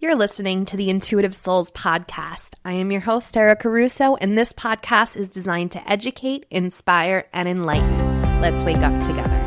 You're listening to the Intuitive Souls podcast. I am your host, Erica Russo, and this podcast is designed to educate, inspire, and enlighten. Let's wake up together.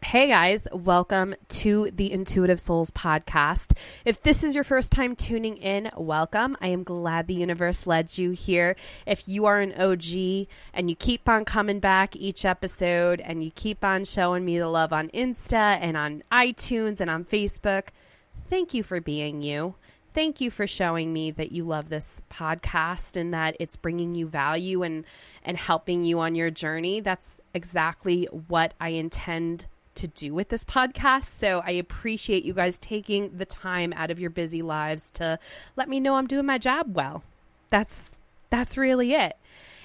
Hey guys, welcome to the Intuitive Souls podcast. If this is your first time tuning in, welcome. I am glad the universe led you here. If you are an OG and you keep on coming back each episode and you keep on showing me the love on Insta and on iTunes and on Facebook, thank you for being you. Thank you for showing me that you love this podcast and that it's bringing you value and helping you on your journey. That's exactly what I intend to do with this podcast. So I appreciate you guys taking the time out of your busy lives to let me know I'm doing my job well. That's really it.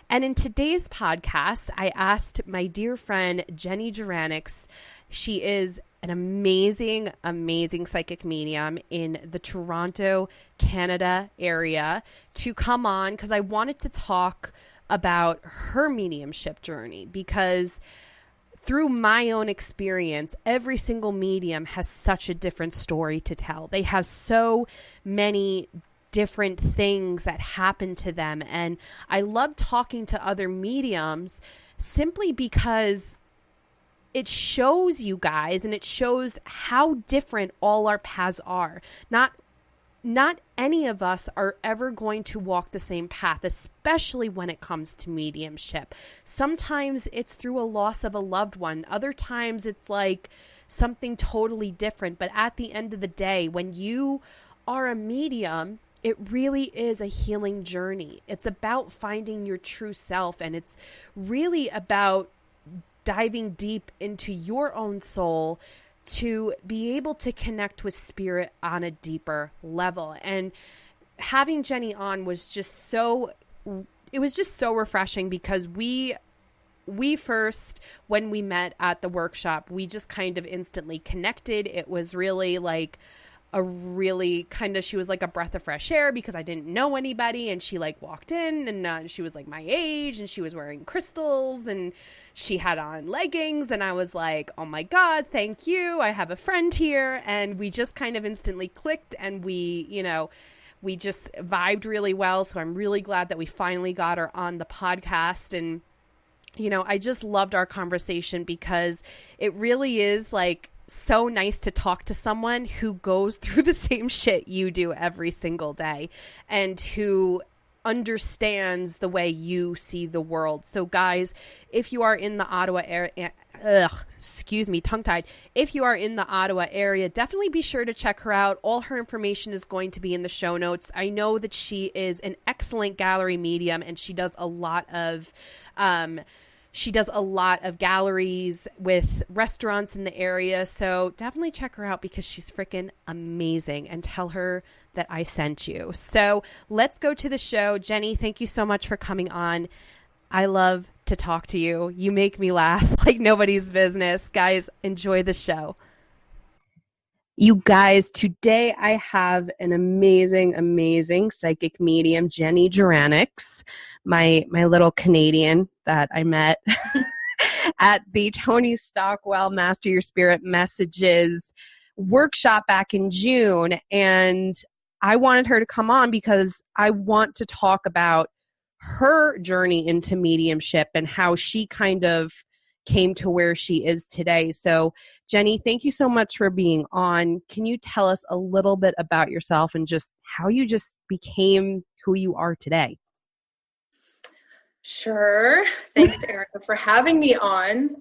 And in today's podcast, I asked my dear friend, Jeni Juranics. She is an amazing, amazing psychic medium in the Toronto, Canada area to come on because I wanted to talk about her mediumship journey because through my own experience, every single medium has such a different story to tell. They have so many different things that happen to them. And I love talking to other mediums simply because it shows you guys and it shows how different all our paths are. Not any of us are ever going to walk the same path, especially when it comes to mediumship. Sometimes it's through a loss of a loved one. Other times it's like something totally different. But at the end of the day, when you are a medium, it really is a healing journey. It's about finding your true self, and it's really about diving deep into your own soul to be able to connect with spirit on a deeper level. And having Jeni on was just so refreshing because we first, when we met at the workshop, we just kind of instantly connected. It was really like she was like a breath of fresh air because I didn't know anybody, and she like walked in and she was like my age and she was wearing crystals and she had on leggings, and I was like, oh my God, thank you. I have a friend here. And we just kind of instantly clicked, and we just vibed really well. So I'm really glad that we finally got her on the podcast. And, I just loved our conversation because it really is like so nice to talk to someone who goes through the same shit you do every single day and who understands the way you see the world. So guys, if you are in the Ottawa area, tongue-tied. If you are in the Ottawa area, definitely be sure to check her out. All her information is going to be in the show notes. I know that she is an excellent gallery medium, and she does a lot of galleries with restaurants in the area. So definitely check her out because she's freaking amazing, and tell her that I sent you. So let's go to the show. Jeni, thank you so much for coming on. I love to talk to you. You make me laugh like nobody's business. Guys, enjoy the show. You guys, today I have an amazing, amazing psychic medium, Jeni Juranics, my little Canadian that I met at the Tony Stockwell Master Your Spirit Messages workshop back in June. And I wanted her to come on because I want to talk about her journey into mediumship and how she kind of came to where she is today. So Jeni, thank you so much for being on. Can you tell us a little bit about yourself and just how you just became who you are today? Sure. Thanks, Erica, for having me on.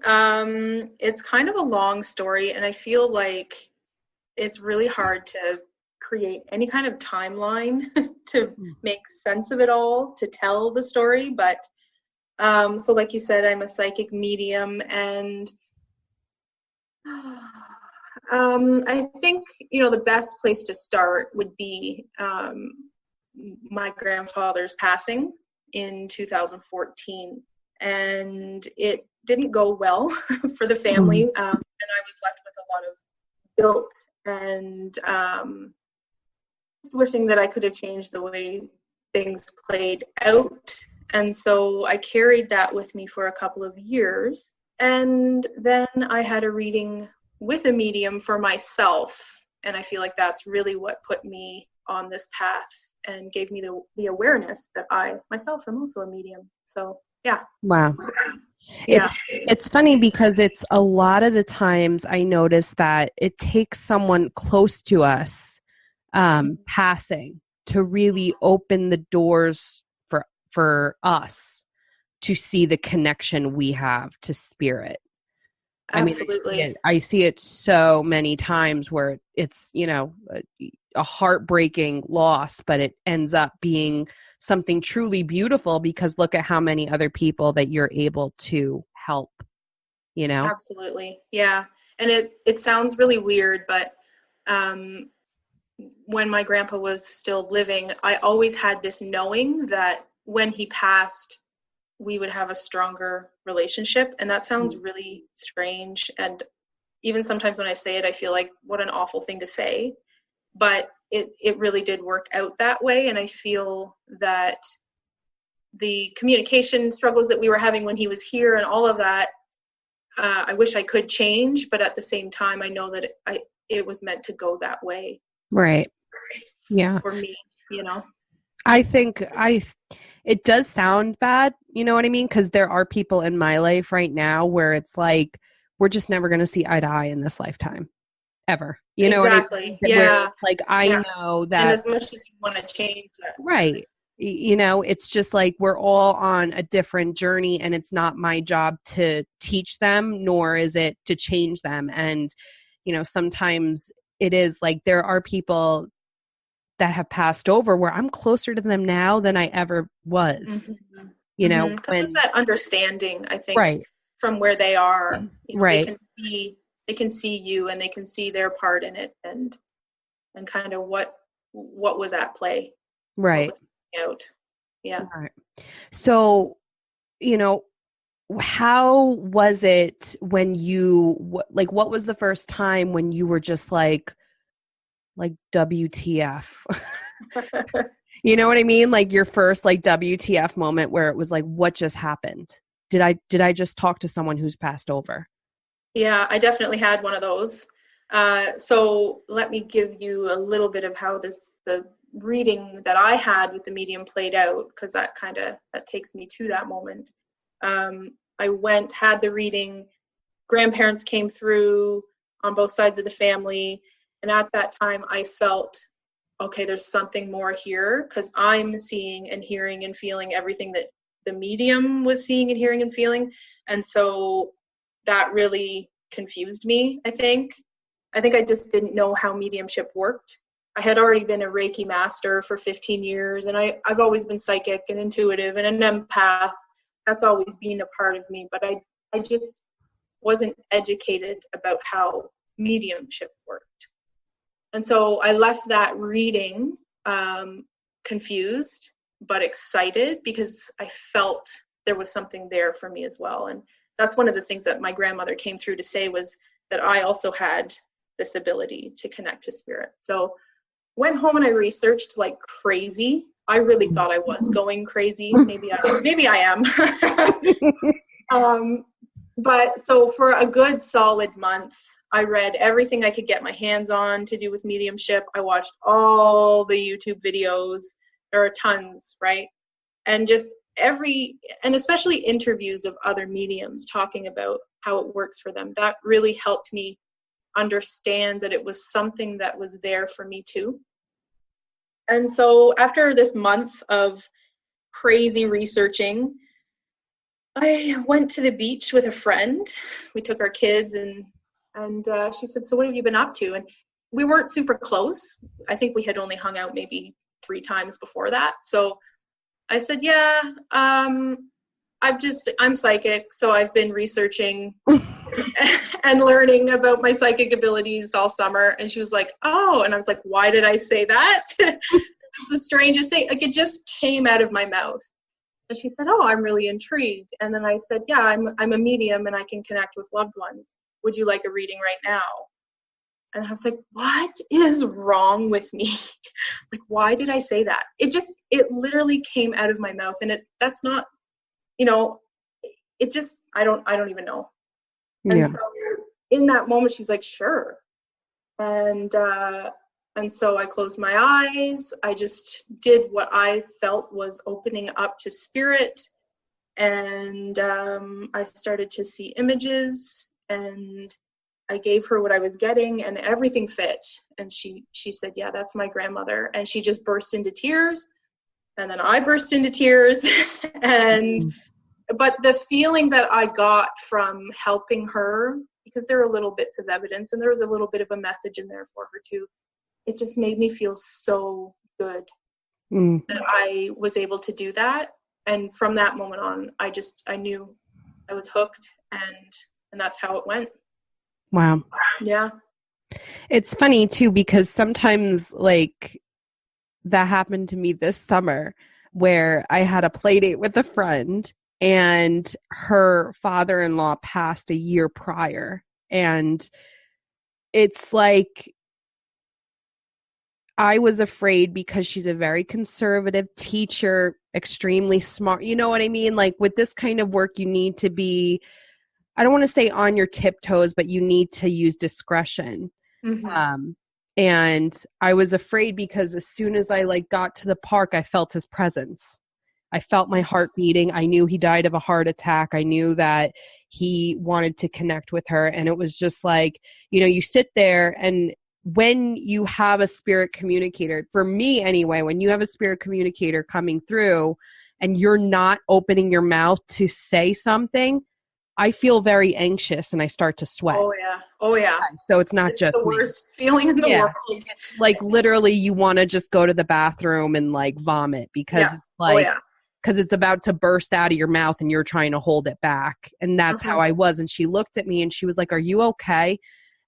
It's kind of a long story, and I feel like it's really hard to create any kind of timeline to make sense of it all, to tell the story. But so like you said, I'm a psychic medium, and I think, the best place to start would be my grandfather's passing in 2014, and it didn't go well for the family, and I was left with a lot of guilt and wishing that I could have changed the way things played out. And so I carried that with me for a couple of years. And then I had a reading with a medium for myself. And I feel like that's really what put me on this path and gave me the awareness that I myself am also a medium. So, yeah. Wow. Yeah. It's funny because it's a lot of the times I notice that it takes someone close to us passing to really open the doors for us to see the connection we have to spirit. Absolutely. I mean, I see it so many times where it's, a heartbreaking loss, but it ends up being something truly beautiful because look at how many other people that you're able to help, Absolutely. Yeah. And it sounds really weird, but when my grandpa was still living, I always had this knowing that when he passed, we would have a stronger relationship. And that sounds really strange. And even sometimes when I say it, I feel like what an awful thing to say. But it really did work out that way. And I feel that the communication struggles that we were having when he was here and all of that, I wish I could change. But at the same time, I know that it was meant to go that way. Right. Yeah. For me, I think it does sound bad, you know what I mean? Because there are people in my life right now where it's like, we're just never going to see eye to eye in this lifetime, ever. You know exactly. what I mean? Yeah. Where it's like, I know that. And as much as you want to change that. Right. It's just like we're all on a different journey and it's not my job to teach them, nor is it to change them. And, sometimes it is like there are people that have passed over where I'm closer to them now than I ever was, because there's that understanding, I think, right. from where they are, right. they can see you and they can see their part in it and kind of what was at play. Right. What was out. Yeah. Right. So, how was it when what was the first time when you were just like WTF? You know what I mean? Like your first WTF moment where it was like, what just happened? Did I just talk to someone who's passed over? Yeah, I definitely had one of those. So let me give you a little bit of how the reading that I had with the medium played out, because that takes me to that moment. I had the reading, grandparents came through on both sides of the family. And at that time I felt, okay, there's something more here because I'm seeing and hearing and feeling everything that the medium was seeing and hearing and feeling. And so that really confused me, I think. I just didn't know how mediumship worked. I had already been a Reiki master for 15 years, and I've always been psychic and intuitive and an empath. That's always been a part of me, but I just wasn't educated about how mediumship worked. And so I left that reading confused but excited because I felt there was something there for me as well. And that's one of the things that my grandmother came through to say was that I also had this ability to connect to spirit. So went home and I researched like crazy. I really thought I was going crazy. Maybe I am. But so for a good solid month, I read everything I could get my hands on to do with mediumship. I watched all the YouTube videos. There are tons, right? And just and especially interviews of other mediums talking about how it works for them. That really helped me understand that it was something that was there for me too. And so after this month of crazy researching, I went to the beach with a friend. We took our kids and she said, so what have you been up to? And we weren't super close. I think we had only hung out maybe 3 times before that. So I said, yeah, I'm psychic. So I've been researching and learning about my psychic abilities all summer. And she was like, oh, and I was like, why did I say that? It's the strangest thing. Like it just came out of my mouth. And she said, oh, I'm really intrigued. And then I said, yeah, I'm a medium and I can connect with loved ones. Would you like a reading right now? And I was like, what is wrong with me? Like, why did I say that? It literally came out of my mouth. And that's not, I don't even know. Yeah. And so in that moment, she's like, sure. And so I closed my eyes. I just did what I felt was opening up to spirit. And I started to see images, and I gave her what I was getting, and everything fit. And she said, yeah, that's my grandmother. And she just burst into tears. And then I burst into tears. But the feeling that I got from helping her, because there are little bits of evidence and there was a little bit of a message in there for her too, it just made me feel so good that I was able to do that. And from that moment on, I knew I was hooked, and that's how it went. Wow. Yeah. It's funny too, because sometimes like that happened to me this summer where I had a play date with a friend and her father-in-law passed a year prior. And it's like, I was afraid because she's a very conservative teacher, extremely smart. You know what I mean? Like with this kind of work, you need to be, I don't want to say on your tiptoes, but you need to use discretion. Mm-hmm. And I was afraid because as soon as I like got to the park, I felt his presence. I felt my heart beating. I knew he died of a heart attack. I knew that he wanted to connect with her. And it was just like, you sit there, and when you have a spirit communicator, for me anyway, when you have a spirit communicator coming through and you're not opening your mouth to say something, I feel very anxious and I start to sweat. Oh yeah. So it's not just the worst feeling in the world. Like literally you want to just go to the bathroom and like vomit because it's like, because it's about to burst out of your mouth and you're trying to hold it back. And that's how I was. And she looked at me and she was like, are you okay?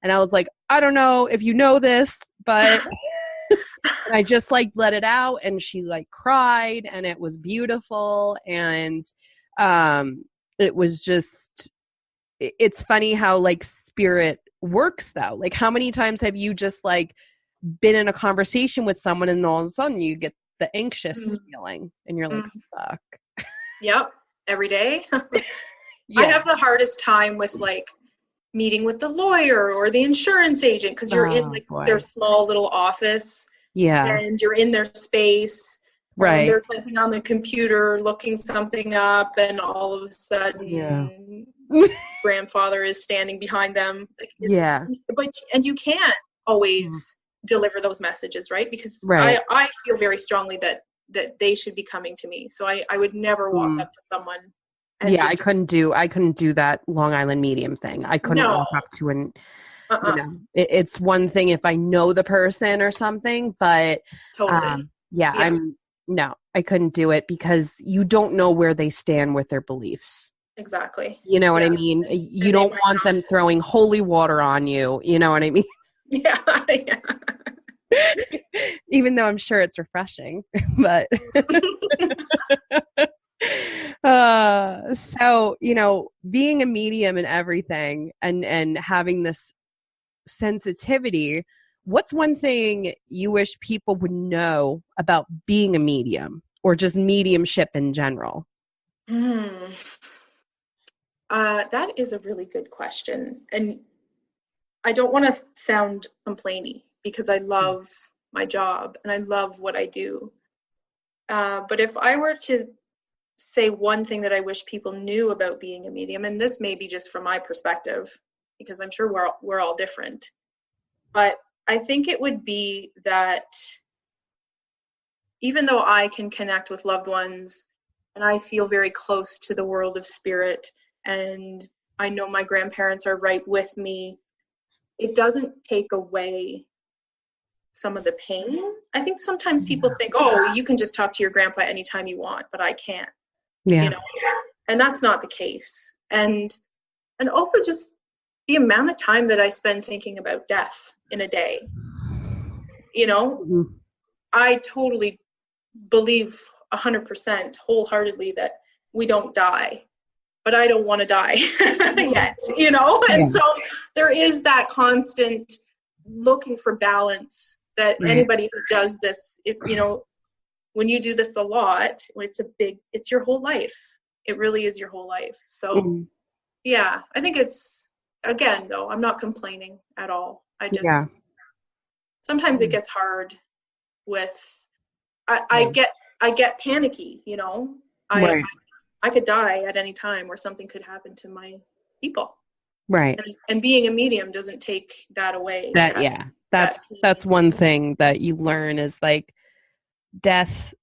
And I was like, I don't know if you know this, but and I just like let it out, and she like cried, and it was beautiful. And it was just, it's funny how like spirit works though. Like how many times have you just like been in a conversation with someone and all of a sudden you get the anxious feeling and you're like, fuck. Yep. Every day. I have the hardest time with like meeting with the lawyer or the insurance agent, because you're in like their small little office. Yeah. And you're in their space. Right. And they're typing on the computer, looking something up, and all of a sudden grandfather is standing behind them. And you can't always deliver those messages, right? Because I feel very strongly that they should be coming to me. So I would never walk up to someone. And I couldn't do that Long Island medium thing. I couldn't walk up to it's one thing if I know the person or something, but totally. I couldn't do it because you don't know where they stand with their beliefs. Exactly. You know what I mean? You don't want them throwing holy water on you. You know what I mean? Yeah. Even though I'm sure it's refreshing, but so, being a medium and everything and having this sensitivity, what's one thing you wish people would know about being a medium or just mediumship in general? That is a really good question. And I don't want to sound complainy because I love my job and I love what I do. But if I were to say one thing that I wish people knew about being a medium, and this may be just from my perspective, because I'm sure we're all different, but I think it would be that even though I can connect with loved ones and I feel very close to the world of spirit and I know my grandparents are right with me, it doesn't take away some of the pain. I think sometimes people think, oh, you can just talk to your grandpa anytime you want, but I can't. Yeah. And that's not the case. And also just the amount of time that I spend thinking about death in a day. I totally believe 100% wholeheartedly that we don't die, but I don't want to die yet, And so there is that constant looking for balance, that anybody who does this, if, you know, when you do this a lot, it's your whole life. It really is your whole life. So yeah, I think it's, again, though, I'm not complaining at all. I just, sometimes it gets hard with, I get panicky, you know, I could die at any time, or something could happen to my people. Right. And being a medium doesn't take that away. That's one thing that you learn is like death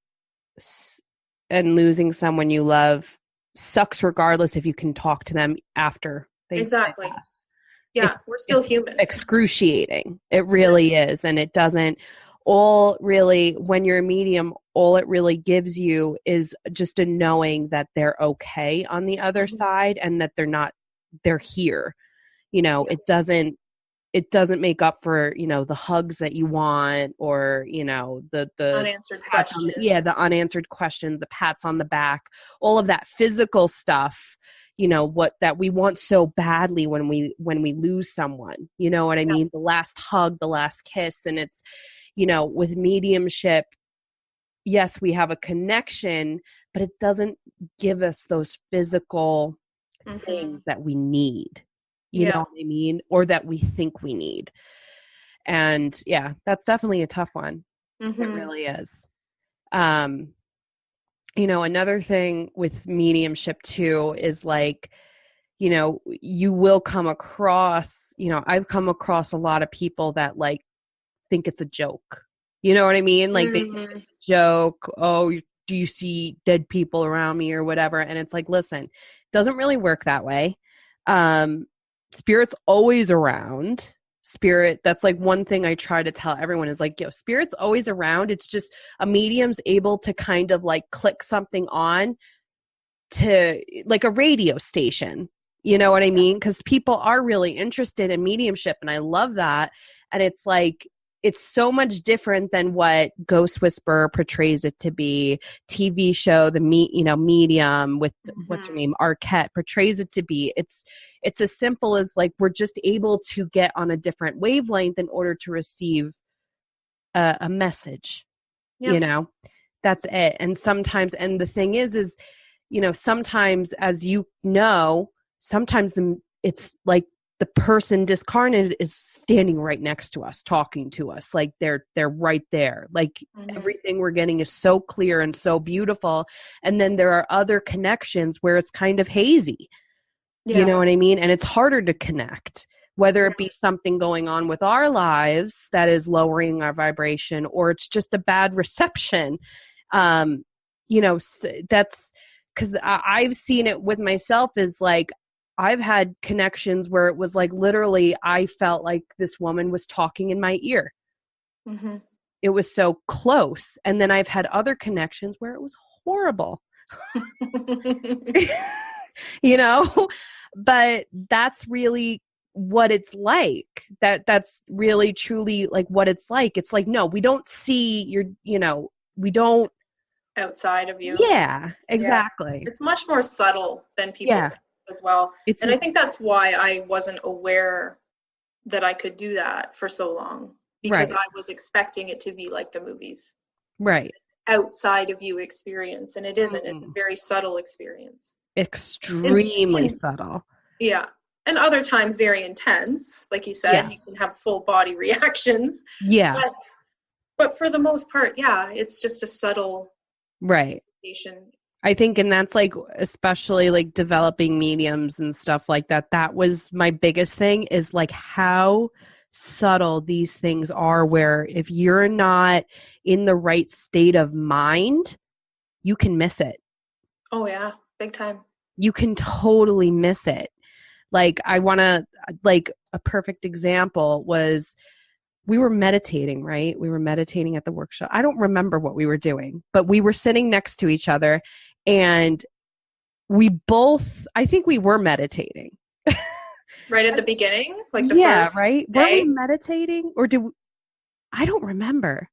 and losing someone you love sucks regardless if you can talk to them after they pass. Yeah, we're still human. Excruciating. It really is. And it doesn't when you're a medium, all it really gives you is just a knowing that they're okay on the other side, and that they're here. You know, it doesn't make up for, you know, the hugs that you want, or, you know, the unanswered questions. The unanswered questions, the pats on the back, all of that physical stuff, you know, that we want so badly when we lose someone, you know what I mean? The last hug, the last kiss. And it's, you know, with mediumship, yes, we have a connection, but it doesn't give us those physical things that we need. You know what I mean? Or that we think we need. And yeah, that's definitely a tough one. It really is. You know, another thing with mediumship too is like, you know, you will come across, you know, I've come across a lot of people that like think it's a joke. You know what I mean? Like they think it's a joke. Oh, do you see dead people around me or whatever? And it's like, listen, it doesn't really work that way. Spirit's always around. Spirit, that's like one thing I try to tell everyone is like, yo, spirit's always around. It's just a medium's able to kind of like click something on to like a radio station. You know what I mean? Because people are really interested in mediumship, and I love that. And it's like, it's so much different than what Ghost Whisperer portrays it to be. TV show, Medium with what's her name, Arquette portrays it to be. It's as simple as like we're just able to get on a different wavelength in order to receive a message. You know, that's it. And sometimes, and the thing is, you know, sometimes, as you know, sometimes it's like the person discarnated is standing right next to us, talking to us, like they're right there. Like everything we're getting is so clear and so beautiful. And then there are other connections where it's kind of hazy. You know what I mean? And it's harder to connect, whether it be something going on with our lives that is lowering our vibration, or it's just a bad reception. You know, that's because I've seen it with myself, is like, I've had connections where it was like literally I felt like this woman was talking in my ear. It was so close. And then I've had other connections where it was horrible. You know, but that's really what it's like. That's really truly like what it's like. It's like, no, we don't see we don't outside of you. Yeah, exactly. It's much more subtle than people think as well. And I think that's why I wasn't aware that I could do that for so long, because I was expecting it to be like the movies. Right. Outside of you experience. And it isn't. It's a very subtle experience. Extremely subtle. Yeah. And other times very intense. Like you said, you can have full body reactions. Yeah. But for the most part, it's just a subtle communication. I think, and that's like, especially like developing mediums and stuff like that. That was my biggest thing, is like how subtle these things are, where if you're not in the right state of mind, you can miss it. Oh yeah. Big time. You can totally miss it. Like a perfect example was, we were meditating, right? We were meditating at the workshop. I don't remember what we were doing, but we were sitting next to each other, and I think we were meditating. Right at the beginning? Like the first right? day? Were we meditating? Or I don't remember.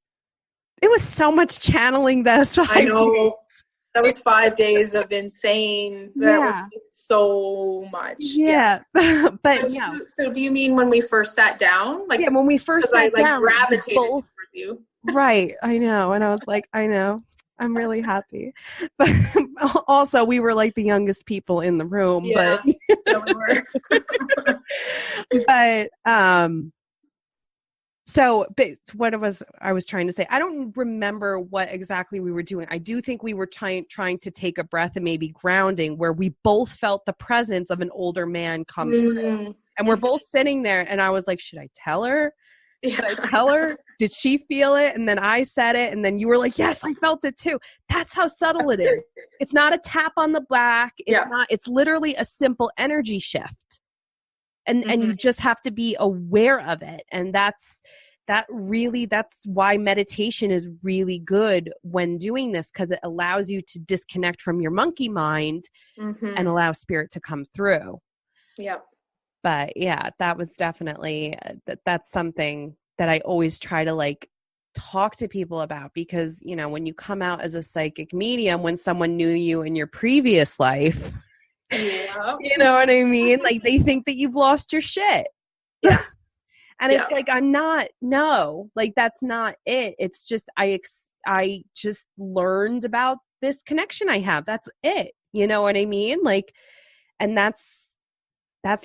It was so much channeling those 5 I know. days. That was 5 days of insane. That was just so much. Yeah. But so do you mean when we first sat down? Like, yeah, when we first sat down, gravitated towards you. Right. I know. And I was like, I know. I'm really happy. But also we were like the youngest people in the room. Yeah. But Yeah, we were. but so what I was trying to say, I don't remember what exactly we were doing. I do think we were trying to take a breath and maybe grounding, where we both felt the presence of an older man come through. And we're both sitting there, and I was like, should I tell her? Should I tell her? Did she feel it? And then I said it, and then you were like, yes, I felt it too. That's how subtle it is. It's not a tap on the back. It's not, it's literally a simple energy shift. And you just have to be aware of it. And that's why meditation is really good when doing this, because it allows you to disconnect from your monkey mind and allow spirit to come through. Yeah. But yeah, that was definitely, that's something that I always try to like talk to people about, because, you know, when you come out as a psychic medium, when someone knew you in your previous life, yeah. you know what I mean? Like, they think that you've lost your shit. Yeah. And it's like, like, that's not it. It's just, I just learned about this connection I have. That's it. You know what I mean? Like, and that's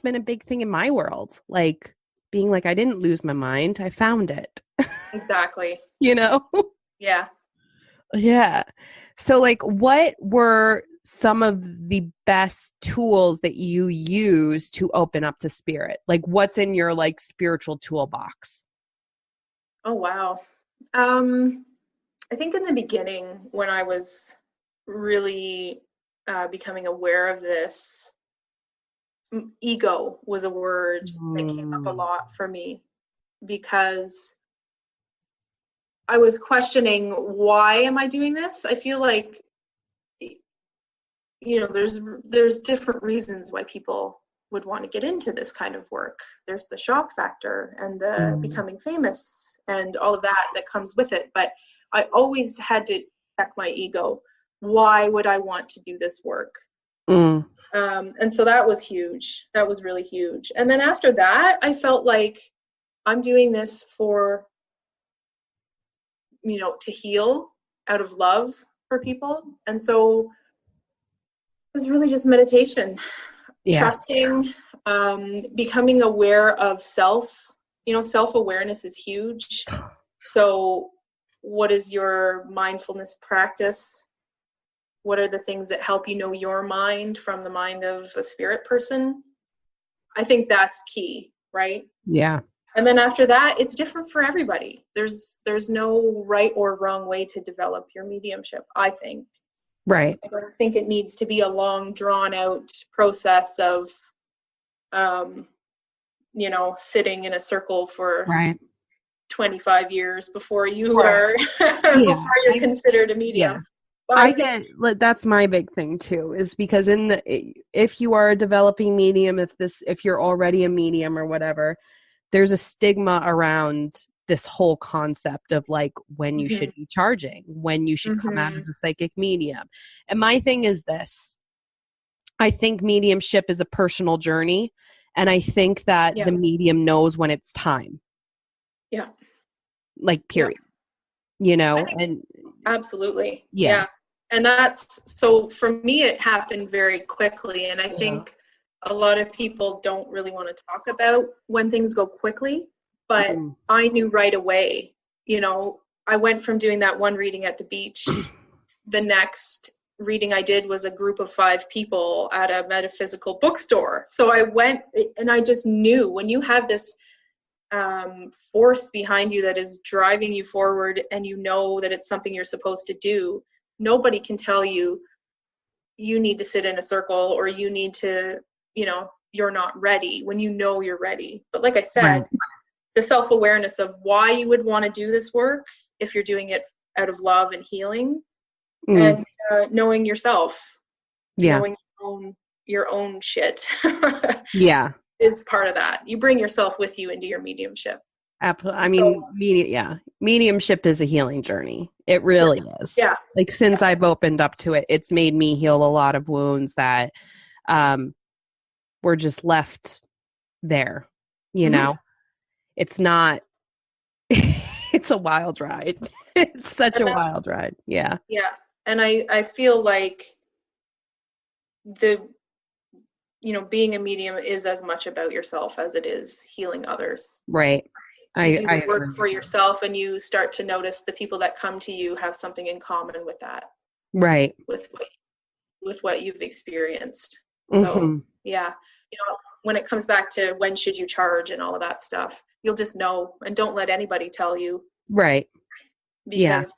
been a big thing in my world. Like, being like, I didn't lose my mind. I found it. Exactly. You know? Yeah. Yeah. So like, what were some of the best tools that you use to open up to spirit? Like, what's in your like spiritual toolbox? Oh, wow. I think in the beginning, when I was really becoming aware of this, ego was a word that came up a lot for me, because I was questioning, why am I doing this? I feel like, you know, there's different reasons why people would want to get into this kind of work. There's the shock factor and the becoming famous and all of that comes with it. But I always had to check my ego. Why would I want to do this work? And so that was huge. That was really huge. And then after that, I felt like I'm doing this for, you know, to heal out of love for people. And so it was really just meditation, trusting, becoming aware of self. You know, self-awareness is huge. So what is your mindfulness practice? What are the things that help you know your mind from the mind of a spirit person? I think that's key, right? Yeah. And then after that, it's different for everybody. There's no right or wrong way to develop your mediumship, I think. Right. I don't think it needs to be a long, drawn-out process of, you know, sitting in a circle for 25 years before you are before you're considered a medium. Yeah. I get that's my big thing too, is because if you are a developing medium, if you're already a medium or whatever, there's a stigma around this whole concept of like when you should be charging, when you should come out as a psychic medium. And my thing is this: I think mediumship is a personal journey, and I think that the medium knows when it's time. Yeah. Like, period. You know, and absolutely. Yeah. And that's, so for me, it happened very quickly. And I think a lot of people don't really want to talk about when things go quickly, but I knew right away. You know, I went from doing that one reading at the beach. The next reading I did was a group of 5 people at a metaphysical bookstore. So I went, and I just knew when you have this force behind you that is driving you forward, and you know that it's something you're supposed to do, nobody can tell you you need to sit in a circle, or you need to, you know, you're not ready, when you know you're ready. But like I said, the self-awareness of why you would want to do this work, if you're doing it out of love and healing, and knowing yourself, knowing your own shit, is part of that. You bring yourself with you into your mediumship. I mean, mediumship is a healing journey. It really is. Yeah. Like since I've opened up to it, it's made me heal a lot of wounds that were just left there. You know, it's not. It's a wild ride. It's such a wild ride. Yeah. Yeah, and I feel like being a medium is as much about yourself as it is healing others. Right. You do the work for yourself, and you start to notice the people that come to you have something in common with that. Right. With what you've experienced. So yeah, when it comes back to when should you charge and all of that stuff, you'll just know, and don't let anybody tell you. Right. Because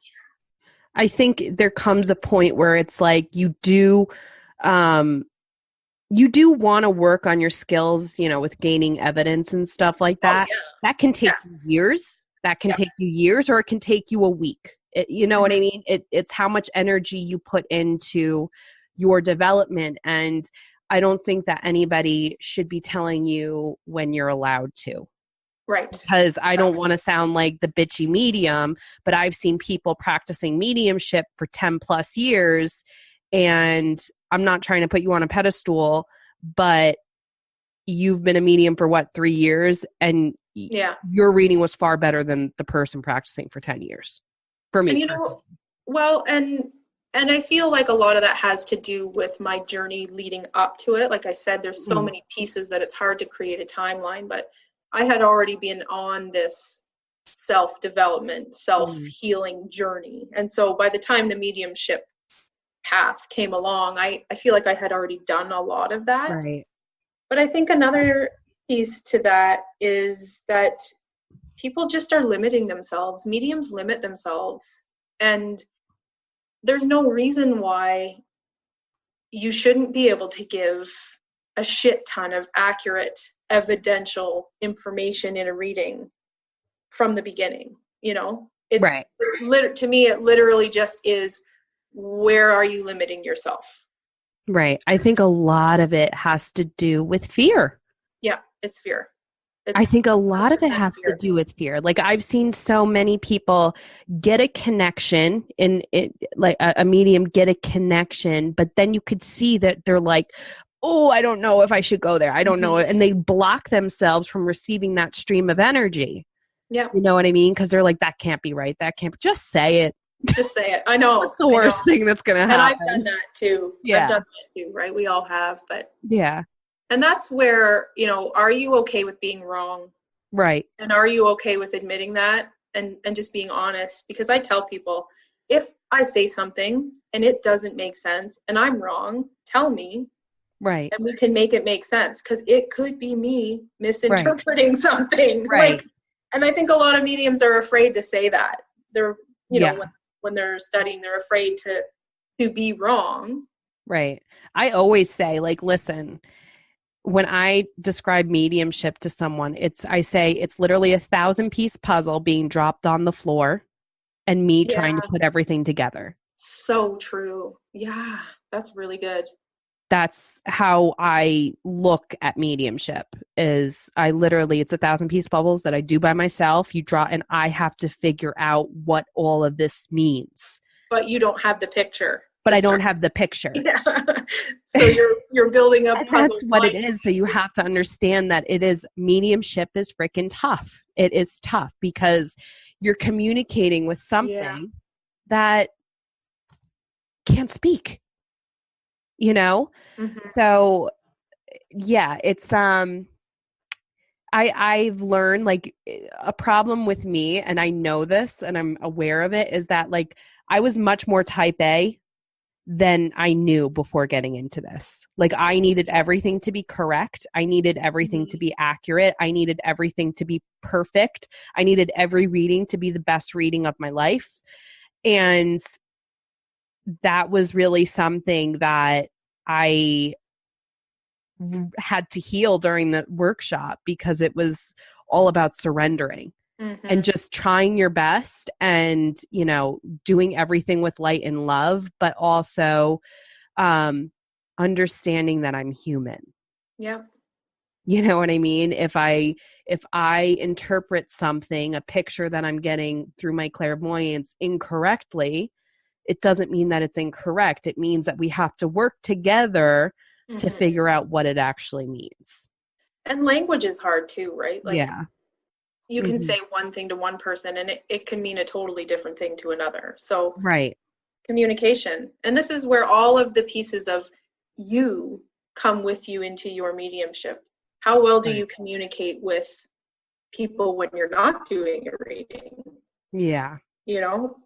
I think there comes a point where it's like you do want to work on your skills, with gaining evidence and stuff like that. Oh, yeah. That can take years. That can take you years, or it can take you a week. You know what I mean? It's how much energy you put into your development. And I don't think that anybody should be telling you when you're allowed to. Right. Because I don't want to sound like the bitchy medium, but I've seen people practicing mediumship for 10 plus years, and I'm not trying to put you on a pedestal, but you've been a medium for 3 years, and your reading was far better than the person practicing for 10 years. For me. And I feel like a lot of that has to do with my journey leading up to it. Like I said, there's so many pieces that it's hard to create a timeline, but I had already been on this self-development, self-healing journey. And so by the time the mediumship path came along, I feel like I had already done a lot of that. Right. But I think another piece to that is that people just are limiting themselves. Mediums limit themselves. And there's no reason why you shouldn't be able to give a shit ton of accurate, evidential information in a reading from the beginning. Right. To me, it literally just is, where are you limiting yourself? Right. I think a lot of it has to do with fear. Yeah, it's fear. I think a lot of it has to do with fear. Like I've seen so many people get a connection like a medium get a connection, but then you could see that they're like, oh, I don't know if I should go there. I don't know. And they block themselves from receiving that stream of energy. Yeah. You know what I mean? Because they're like, that can't be right. That can't be. Just say it. Just say it. I know. What's the worst thing that's going to happen? And I've done that too. Yeah. I've done that too, right? We all have, but. Yeah. And that's where, are you okay with being wrong? Right. And are you okay with admitting that and just being honest? Because I tell people, if I say something and it doesn't make sense and I'm wrong, tell me. Right. And we can make it make sense, because it could be me misinterpreting something. Right. And I think a lot of mediums are afraid to say that. They're, when they're studying, they're afraid to be wrong. Right. I always say, like, listen, when I describe mediumship to someone, I say it's literally 1,000-piece puzzle being dropped on the floor and me trying to put everything together. So true. Yeah, that's really good. That's how I look at mediumship. It's 1,000-piece puzzles that I do by myself. You draw, and I have to figure out what all of this means. But you don't have the picture. But I don't have the picture. Yeah. So you're building up puzzles. That's what it is. So you have to understand that mediumship is freaking tough. It is tough because you're communicating with something that can't speak. So it's I've learned, like, a problem with me, and I know this and I'm aware of it, is that, like, I was much more type A than I knew before getting into this. Like, I needed everything to be correct. I needed everything to be accurate. I needed everything to be perfect. I needed every reading to be the best reading of my life. And that was really something that I had to heal during the workshop, because it was all about surrendering and just trying your best and, doing everything with light and love, but also understanding that I'm human. Yeah. You know what I mean? If I interpret something, a picture that I'm getting through my clairvoyance incorrectly, it doesn't mean that it's incorrect. It means that we have to work together to figure out what it actually means. And language is hard too, right? Like, yeah. You can say one thing to one person and it can mean a totally different thing to another. So right. Communication. And this is where all of the pieces of you come with you into your mediumship. How well do you communicate with people when you're not doing a reading? Yeah. You know,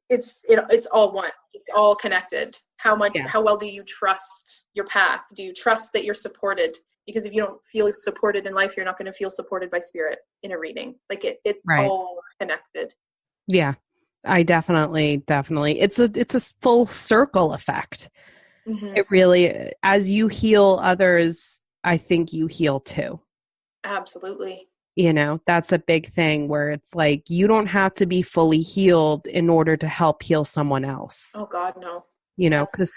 it's all one. It's all connected. How well do you trust your path? Do you trust that you're supported? Because if you don't feel supported in life, you're not going to feel supported by spirit in a reading. Like it's all connected. Yeah, I definitely. It's a full circle effect. It really, as you heal others, I think you heal too. Absolutely. You know, that's a big thing where it's like, you don't have to be fully healed in order to help heal someone else. Oh God, no. You know, because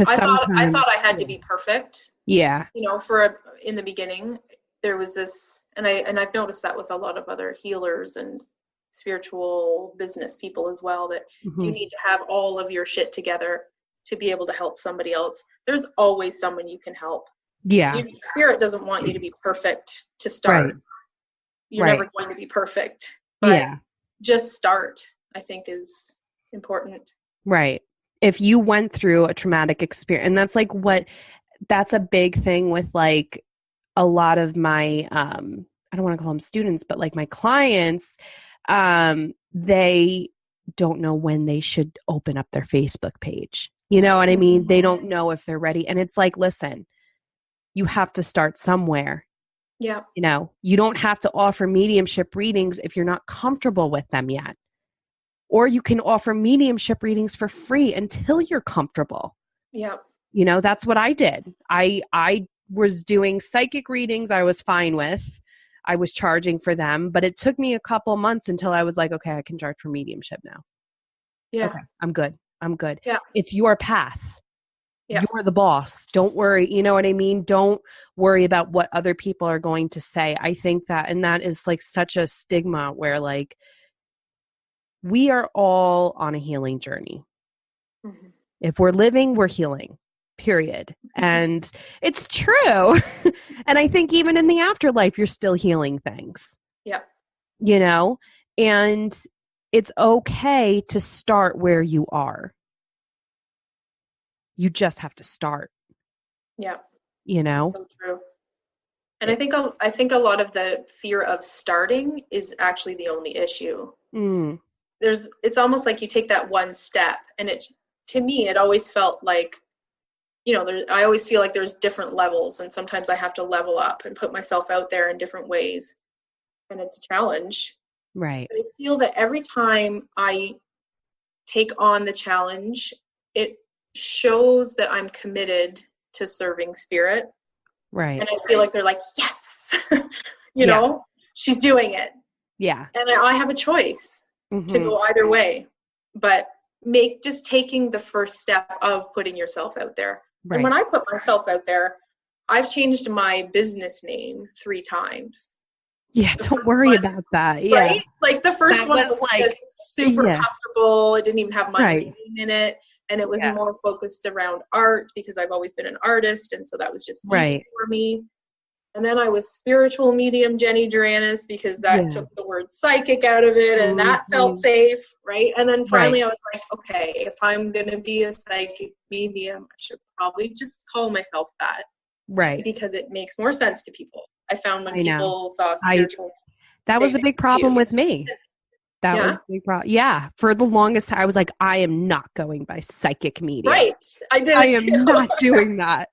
I thought I had to be perfect. Yeah. You know, in the beginning, there was this, and I've noticed that with a lot of other healers and spiritual business people as well, that you need to have all of your shit together to be able to help somebody else. There's always someone you can help. Yeah. Spirit doesn't want you to be perfect to start. Right. You're never going to be perfect. But just start, I think, is important. Right. If you went through a traumatic experience, and that's a big thing with like a lot of my, I don't want to call them students, but like my clients, they don't know when they should open up their Facebook page. You know what I mean? They don't know if they're ready. And it's like, listen, you have to start somewhere. Yeah. You know, you don't have to offer mediumship readings if you're not comfortable with them yet. Or you can offer mediumship readings for free until you're comfortable. Yeah. You know, that's what I did. I was doing psychic readings I was fine with. I was charging for them, but it took me a couple months until I was like, okay, I can charge for mediumship now. Yeah. Okay, I'm good. Yeah. It's your path. Yeah. You're the boss. Don't worry. You know what I mean? Don't worry about what other people are going to say. I think that is like such a stigma where like, we are all on a healing journey. If we're living, we're healing, period. And it's true. And I think even in the afterlife, you're still healing things. Yeah. You know, and it's okay to start where you are. You just have to start. Yeah. You know? That's so true. And I think a lot of the fear of starting is actually the only issue. It's almost like you take that one step, and to me it always felt like, you know, I always feel like there's different levels, and sometimes I have to level up and put myself out there in different ways, and it's a challenge. Right. But I feel that every time I take on the challenge, it shows that I'm committed to serving spirit. Right. And I feel like they're like, yes, you know, she's doing it. Yeah. And I have a choice to go either way, but just taking the first step of putting yourself out there. Right. And when I put myself out there, I've changed my business name 3 times. Yeah, don't worry about that. Yeah. Right? Like the first one was like just super comfortable. It didn't even have my name in it. And it was more focused around art because I've always been an artist. And so that was just easy for me. And then I was spiritual medium Jeni Juranics because that took the word psychic out of it, and that felt safe, right? And then finally I was like, okay, if I'm going to be a psychic medium, I should probably just call myself that. Right. Because it makes more sense to people. I found when people saw spiritual, that was a big problem with me. That was a big problem. Yeah. For the longest time, I was like, I am not going by psychic medium. Right. I am not doing that.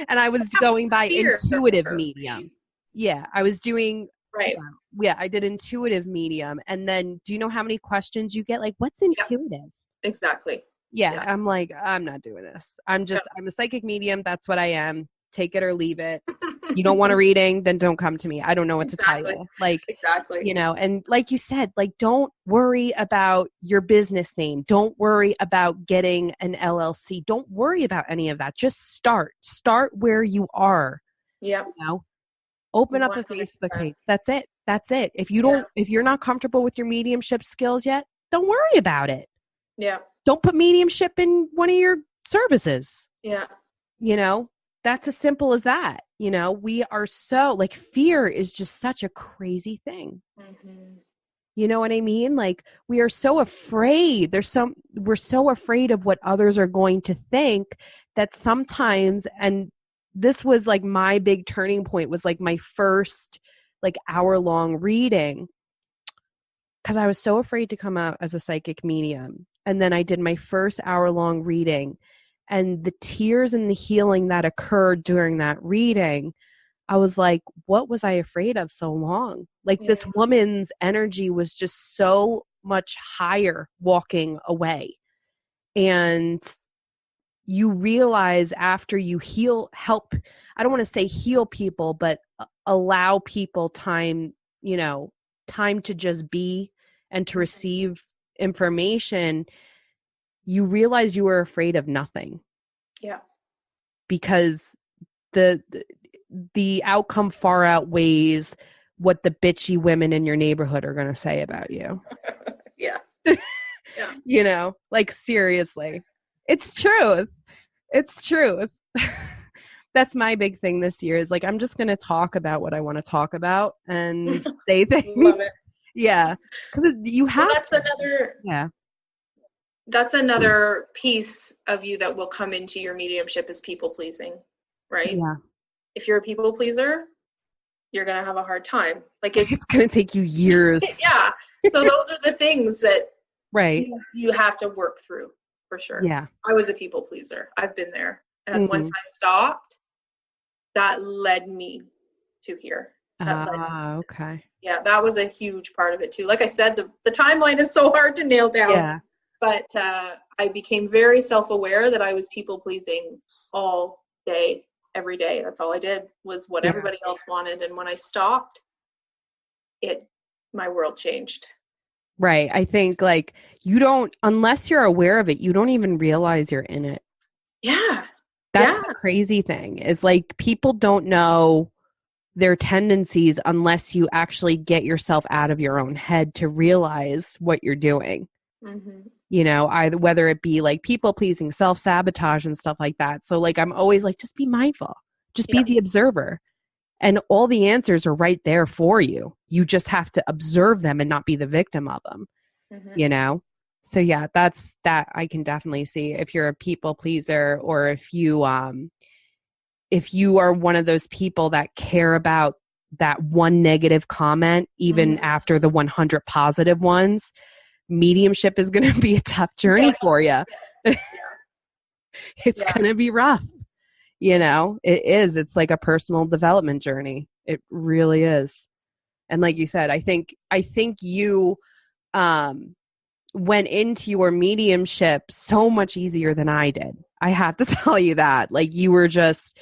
And I was going by intuitive medium. Yeah. I was doing, I did intuitive medium. And then do you know how many questions you get? Like, what's intuitive? Exactly. Yeah. I'm like, I'm not doing this. I'm a psychic medium. That's what I am. take it or leave it. You don't want a reading, then don't come to me. I don't know what to tell you. Like, exactly. You know, and like you said, like, don't worry about your business name. Don't worry about getting an LLC. Don't worry about any of that. Just start where you are. Yeah. You know, open up 100%. a Facebook page. That's it. If you're not comfortable with your mediumship skills yet, don't worry about it. Yeah. Don't put mediumship in one of your services. Yeah. You know, that's as simple as that. You know, we are so, like, fear is just such a crazy thing. Mm-hmm. You know what I mean? Like, we are so afraid. We're so afraid of what others are going to think that sometimes, and this was like my big turning point, was like my first like hour-long reading, because I was so afraid to come out as a psychic medium. And then I did my first hour-long reading, and the tears and the healing that occurred during that reading, I was like, what was I afraid of so long? Like, this woman's energy was just so much higher walking away. And you realize after you help, I don't want to say heal people, but allow people time to just be and to receive information, you realize you were afraid of nothing. Yeah. Because the outcome far outweighs what the bitchy women in your neighborhood are going to say about you. Yeah. Yeah. You know, like, seriously. It's truth. That's my big thing this year, is like, I'm just going to talk about what I want to talk about and say things. Love it. Yeah. Because you have. Well, that's another piece of you that will come into your mediumship, is people pleasing, right? Yeah. If you're a people pleaser, you're going to have a hard time. Like, it's going to take you years. Yeah. So those are the things that right. you have to work through, for sure. Yeah. I was a people pleaser. I've been there. And once I stopped, that led me to here. Okay. Yeah, that was a huge part of it too. Like I said, the timeline is so hard to nail down. Yeah. But I became very self-aware that I was people pleasing all day, every day. That's all I did, was what everybody else wanted. And when I stopped, my world changed. Right. I think, like, unless you're aware of it, you don't even realize you're in it. Yeah. That's the crazy thing, is like, people don't know their tendencies unless you actually get yourself out of your own head to realize what you're doing. Mm-hmm. You know, whether it be like people pleasing, self-sabotage and stuff like that. So, like, I'm always like, just be mindful, just be the observer, and all the answers are right there for you. You just have to observe them and not be the victim of them. Mm-hmm. You know? So yeah, that I can definitely see, if you're a people pleaser, or if you are one of those people that care about that one negative comment, even after the 100 positive ones, mediumship is going to be a tough journey for you. It's going to be rough. You know, it is. It's like a personal development journey. It really is. And like you said, I think you went into your mediumship so much easier than I did. I have to tell you that. Like, you were just,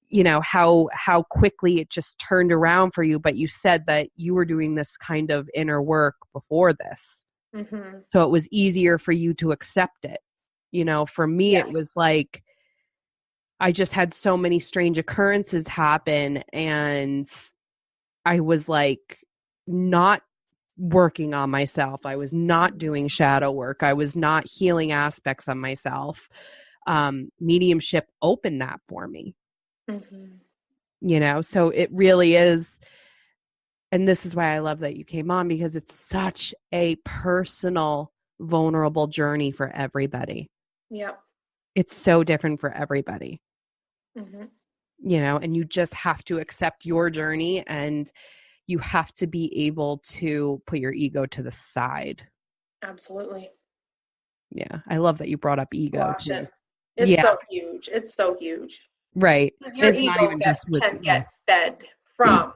you know, how quickly it just turned around for you. But you said that you were doing this kind of inner work before this. Mm-hmm. So it was easier for you to accept it. You know, for me, it was like, I just had so many strange occurrences happen, and I was like not working on myself. I was not doing shadow work. I was not healing aspects of myself. Mediumship opened that for me. Mm-hmm. You know, so it really is. And this is why I love that you came on, because it's such a personal, vulnerable journey for everybody. Yeah. It's so different for everybody. Mm-hmm. You know, and you just have to accept your journey, and you have to be able to put your ego to the side. Absolutely. Yeah. I love that you brought up ego. Too. It's so huge. It's so huge. Right. Because your ego can get fed from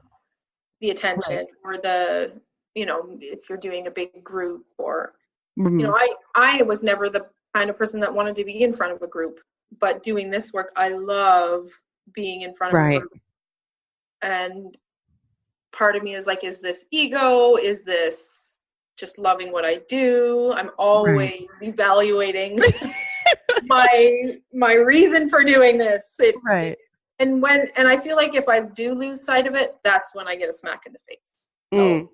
the attention or the, you know, if you're doing a big group or, you know, I was never the kind of person that wanted to be in front of a group, but doing this work, I love being in front of a group. And part of me is like, is this ego? Is this just loving what I do? I'm always evaluating my reason for doing this. And I feel like if I do lose sight of it, that's when I get a smack in the face. So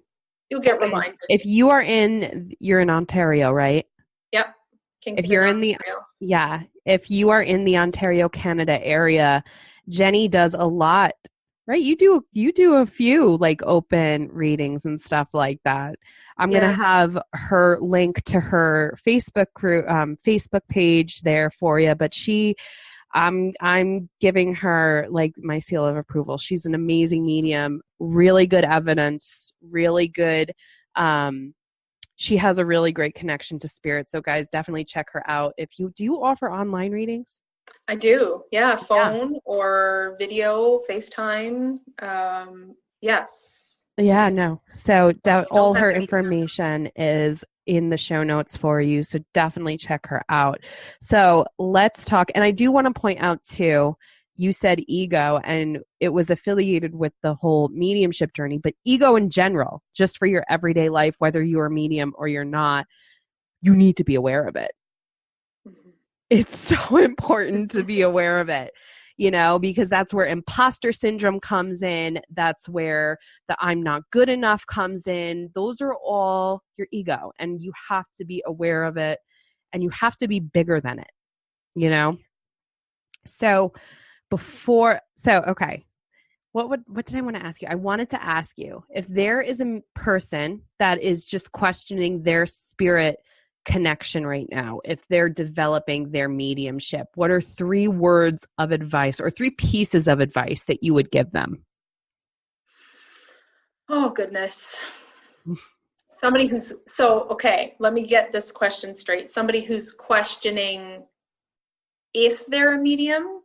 you'll get reminded. If you're in Ontario, right? Yep. Kingston, if you're in Ontario. If you are in the Ontario, Canada area, Jeni does a lot, right? You do a few like open readings and stuff like that. I'm going to have her link to her Facebook page there for you, but I'm giving her like my seal of approval. She's an amazing medium, really good evidence, really good. She has a really great connection to spirit. So guys, definitely check her out. Do you offer online readings? I do. Yeah. Phone or video, FaceTime. Yes. Yeah, no. So all her information is in the show notes for you. So definitely check her out. So let's talk. And I do want to point out too, you said ego, and it was affiliated with the whole mediumship journey, but ego in general, just for your everyday life, whether you're a medium or you're not, you need to be aware of it. Mm-hmm. It's so important to be aware of it, because that's where imposter syndrome comes in. That's where the I'm not good enough comes in. Those are all your ego, and you have to be aware of it, and you have to be bigger than it, So okay. What did I want to ask you? I wanted to ask you if there is a person that is just questioning their spirit connection right now, if they're developing their mediumship, what are 3 words of advice or 3 pieces of advice that you would give them? Oh, goodness. Somebody let me get this question straight. Somebody who's questioning if they're a medium,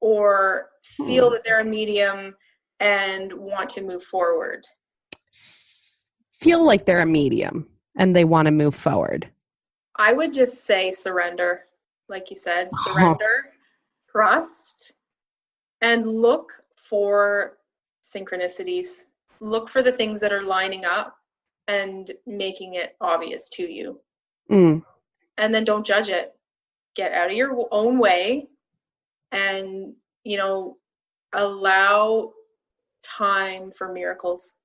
or feel that they're a medium and want to move forward? Feel like they're a medium and they want to move forward. I would just say surrender. Like you said, surrender, trust, and look for synchronicities. Look for the things that are lining up and making it obvious to you. And then don't judge it. Get out of your own way. And, allow time for miracles,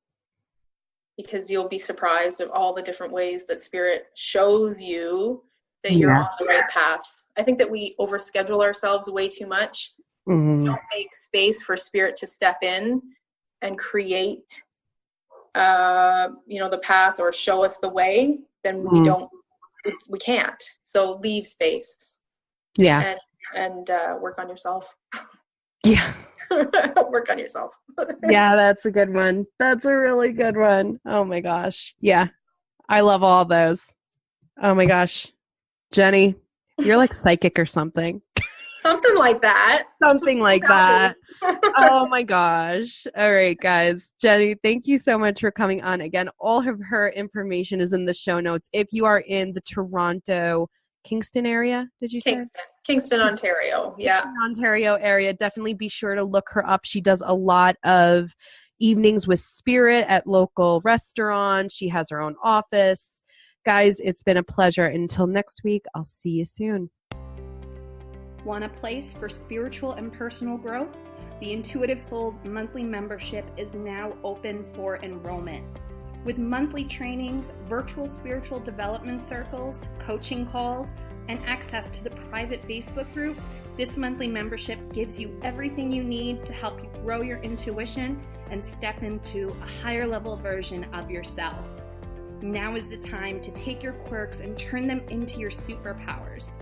because you'll be surprised at all the different ways that spirit shows you that you're on the right path. I think that we overschedule ourselves way too much. We don't make space for spirit to step in and create, the path or show us the way. Then we can't. So leave space. Yeah. And work on yourself. Yeah. Work on yourself. Yeah, that's a good one. That's a really good one. Oh my gosh. Yeah. I love all those. Oh my gosh. Jeni, you're like psychic or something. Something like that. Something like that. Oh my gosh. All right, guys. Jeni, thank you so much for coming on. Again, all of her information is in the show notes. If you are in the Toronto, Kingston area, did you say? Kingston, Ontario. Yeah. Kingston, Ontario area. Definitely be sure to look her up. She does a lot of evenings with spirit at local restaurants. She has her own office. Guys, it's been a pleasure. Until next week, I'll see you soon. Want a place for spiritual and personal growth? The Intuitive Souls monthly membership is now open for enrollment. With monthly trainings, virtual spiritual development circles, coaching calls, and access to the private Facebook group, this monthly membership gives you everything you need to help you grow your intuition and step into a higher level version of yourself. Now is the time to take your quirks and turn them into your superpowers.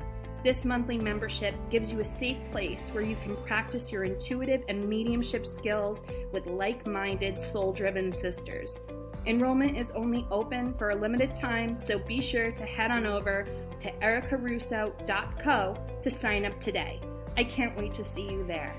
This monthly membership gives you a safe place where you can practice your intuitive and mediumship skills with like-minded, soul-driven sisters. Enrollment is only open for a limited time, so be sure to head on over to ericarusso.co to sign up today. I can't wait to see you there.